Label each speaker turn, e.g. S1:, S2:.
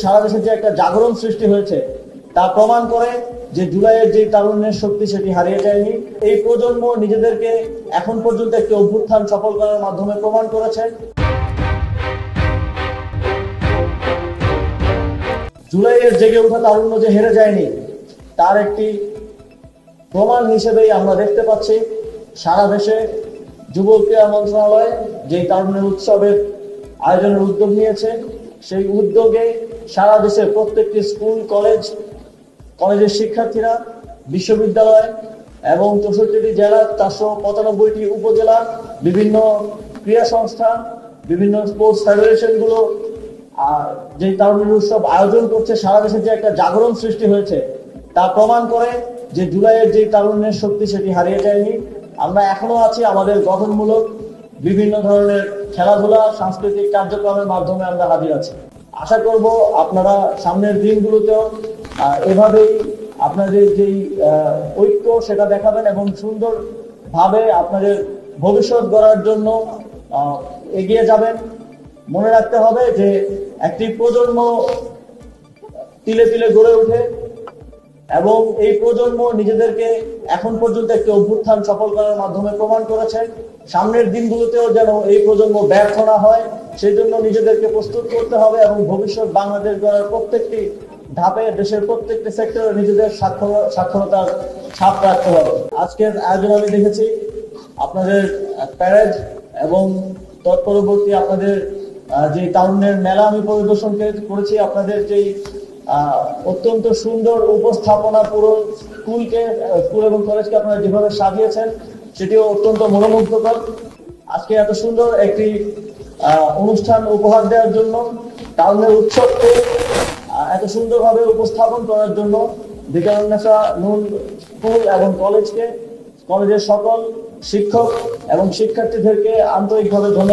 S1: সারা দেশে যে একটা জাগরণ সৃষ্টি হয়েছে তা প্রমাণ করে যে জুলাইয়ের যে তারুণ্যের শক্তি সেটি হারিয়ে যায়নি। এই প্রজন্ম নিজেদেরকে এখন পর্যন্ত একটি অভ্যুত্থান সফল করার মাধ্যমে প্রমাণ করেছে। জুলাইয়ের জেগে ওঠা তারুণ্য যে হেরে যায়নি তার একটি প্রমাণ হিসেবেই আমরা দেখতে পাচ্ছি সারা দেশে যুব ক্রীড়া মন্ত্রণালয় যেই তারুণ্যের উৎসবের আয়োজনের উদ্যোগ নিয়েছে, সেই উদ্যোগে সারা দেশের প্রত্যেকটি স্কুল কলেজের শিক্ষার্থীরা, বিশ্ববিদ্যালয় এবং 64টি জেলা, 495টি উপজেলা, বিভিন্ন ক্রীড়া সংস্থা, বিভিন্ন স্পোর্টস ফেডারেশনগুলো যে তারুণ্যের উৎসব আয়োজন করছে, সারা দেশে যে একটা জাগরণ সৃষ্টি হয়েছে তা প্রমাণ করে যে জুলাইয়ের যে তারুণ্যের শক্তি সেটি হারিয়ে যায়নি। আমরা এখনো আছি, আমাদের গঠনমূলক বিভিন্ন ধরনের খেলাধুলা, সাংস্কৃতিক কার্যক্রমের মাধ্যমে আমরা হাজির আছি। আশা করব আপনারা সামনের দিনগুলোতেও এভাবেই আপনাদের যেই ঐক্য সেটা দেখাবেন এবং সুন্দরভাবে আপনাদের ভবিষ্যৎ গড়ার জন্য এগিয়ে যাবেন। মনে রাখতে হবে যে একটি প্রজন্ম তিলে তিলে গড়ে ওঠে এবং এই প্রজন্ম নিজেদেরকে এখন পর্যন্ত একটি অভ্যুত্থান সফল করার মাধ্যমে প্রমাণ করেছে। সামনের দিনগুলোতেও যেন এই প্রজন্ম ব্যর্থ না হয় সেই জন্য নিজেদেরকে প্রস্তুত করতে হবে এবং ভবিষ্যৎ বাংলাদেশ গড়ার প্রত্যেকটি ধাপে দেশের প্রত্যেকটি সেক্টরে নিজেদের সাক্ষরতার ছাপ রাখতে হবে। আজকের আয়োজন আমি দেখেছি আপনাদের প্যারেড এবং তৎপরবর্তী আপনাদের যে তারুণ্যের মেলা আমি পরিদর্শন করেছি। আপনাদের যেই অত্যন্ত সুন্দর উপস্থাপনা, পুরো স্কুল এবং কলেজকে আপনারা যেভাবে সাজিয়েছেন সেটিও অত্যন্ত মনোমুগ্ধকর। আজকে এত সুন্দর একটি অনুষ্ঠান উপহার দেওয়ার জন্য, তারুণ্যের উৎসবকে এত সুন্দরভাবে উপস্থাপন করার জন্য বিকারুন্নেসা নূন স্কুল এবং কলেজের সকল শিক্ষক এবং শিক্ষার্থীদেরকে আন্তরিকভাবে ধন্যবাদ।